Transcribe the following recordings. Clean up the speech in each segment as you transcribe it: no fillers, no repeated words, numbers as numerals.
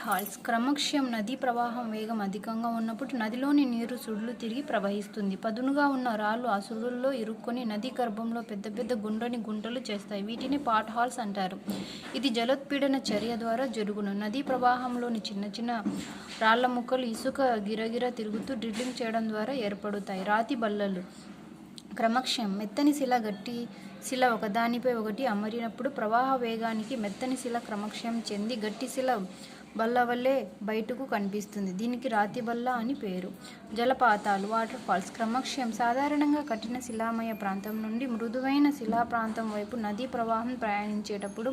Halls. క్రమక్షయం నదీ ప్రవాహం వేగం అధికంగా ఉన్నప్పుడు నదిలోని నీరు సుడులు తిరిగి ప్రవహిస్తుంది. పదునుగా ఉన్న రాళ్ళు ఆ సుడుల్లో ఇరుక్కొని నదీ గర్భంలో పెద్ద పెద్ద గుండ్రని గుంటలు చేస్తాయి. వీటిని పాట్ హాల్స్ అంటారు. ఇది జలోత్పీడన చర్య ద్వారా జరుగును. నదీ ప్రవాహంలోని చిన్న చిన్న రాళ్ల ముక్కలు ఇసుక గిరగిర తిరుగుతూ డ్రిల్లింగ్ చేయడం ద్వారా ఏర్పడుతాయి. రాతి బల్లలు. క్రమక్షయం మెత్తని శిల గట్టి శిల ఒకదానిపై ఒకటి అమరినప్పుడు ప్రవాహ వేగానికి మెత్తని శిల క్రమక్షయం చెంది గట్టి శిల బల్ల వలె బయటకు కనిపిస్తుంది. దీనికి రాతి బల్ల అని పేరు. జలపాతాలు వాటర్ ఫాల్స్. క్రమక్షయం సాధారణంగా కఠిన శిలామయ ప్రాంతం నుండి మృదువైన శిలా ప్రాంతం వైపు నదీ ప్రవాహం ప్రయాణించేటప్పుడు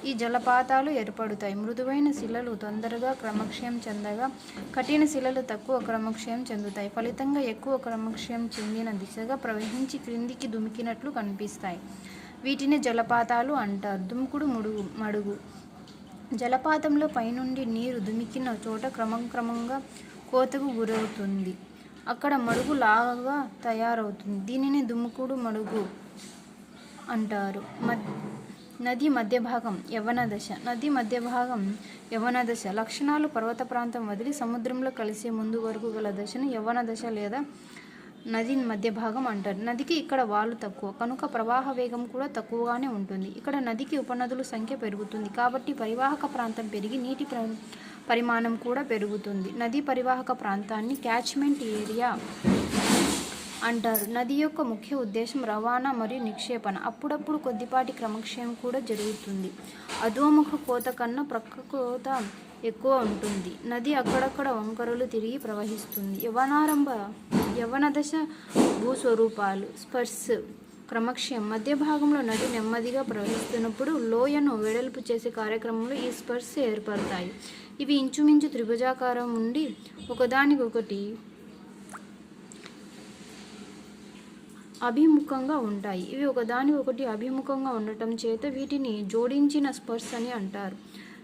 ఈ జలపాతాలు ఏర్పడుతాయి. మృదువైన శిలలు తొందరగా క్రమక్షయం చెందగా కఠిన శిలలు తక్కువ క్రమక్షయం చెందుతాయి. ఫలితంగా ఎక్కువ క్రమక్షయం చెందిన దిశగా ప్రవహించి క్రిందికి దుమికినట్లు కనిపిస్తాయి. వీటిని జలపాతాలు అంటారు. దుముకుడు మడుగు. జలపాతంలో పైనుండి నీరు దుమికిన చోట క్రమంగా కోతకు గురవుతుంది. అక్కడ మడుగు లాగా తయారవుతుంది. దీనిని దుముకుడు మడుగు అంటారు. నది మధ్యభాగం యవ్వన దశ. నది మధ్యభాగం యవ్వన దశ లక్షణాలు పర్వత ప్రాంతం వదిలి సముద్రంలో కలిసే ముందు వరకు గల దశను యవ్వన దశ లేదా నది మధ్యభాగం అంటారు. నదికి ఇక్కడ వాలు తక్కువ కనుక ప్రవాహ వేగం కూడా తక్కువగానే ఉంటుంది. ఇక్కడ నదికి ఉపనదుల సంఖ్య పెరుగుతుంది కాబట్టి పరివాహక ప్రాంతం పెరిగి నీటి పరిమాణం కూడా పెరుగుతుంది. నదీ పరివాహక ప్రాంతాన్ని క్యాచ్మెంట్ ఏరియా అంటారు. నది యొక్క ముఖ్య ఉద్దేశం రవాణా మరియు నిక్షేపణ. అప్పుడప్పుడు కొద్దిపాటి క్రమక్షయం కూడా జరుగుతుంది. అధోముఖ కోత కన్నా ప్రక్క కోత ఎక్కువ ఉంటుంది. నది అక్కడక్కడ వంకరలు తిరిగి ప్రవహిస్తుంది. యవ్వన దశ భూస్వరూపాలు. స్పర్స్. క్రమక్షయం మధ్య భాగంలో నది నెమ్మదిగా ప్రవహిస్తున్నప్పుడు లోయను వెడల్పు చేసే కార్యక్రమంలో ఈ స్పర్స్ ఏర్పడతాయి. ఇవి ఇంచుమించు త్రిభుజాకారం ఉండి ఒకదానికొకటి అభిముఖంగా ఉంటాయి. ఇవి ఒకదానికొకటి అభిముఖంగా ఉండటం చేత వీటిని జోడించిన స్పర్స్ అని అంటారు.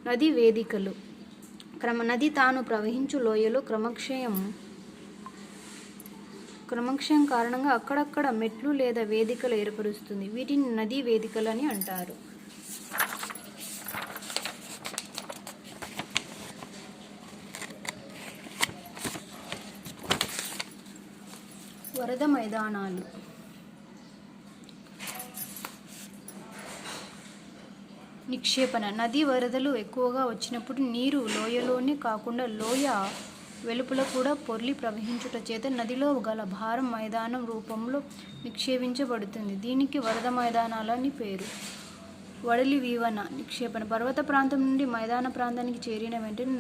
నదీ వేదికలు. నది తాను ప్రవహించు లోయలో క్రమక్షయం కారణంగా అక్కడక్కడ మెట్లు లేదా వేదికలు ఏర్పరుస్తుంది. వీటిని నదీ వేదికలు అని అంటారు. వరద మైదానాలు. నిక్షేపణ. నదీ వరదలు ఎక్కువగా వచ్చినప్పుడు నీరు లోయలోనే కాకుండా లోయ వెలుపల కూడా పొర్లి ప్రవహించుట చేత నదిలో గల భారం మైదానం రూపంలో నిక్షేపించబడుతుంది. దీనికి వరద మైదానాలు అని పేరు. వడలి వీవన. నిక్షేపణ. పర్వత ప్రాంతం నుండి మైదాన ప్రాంతానికి చేరిన వెంటనే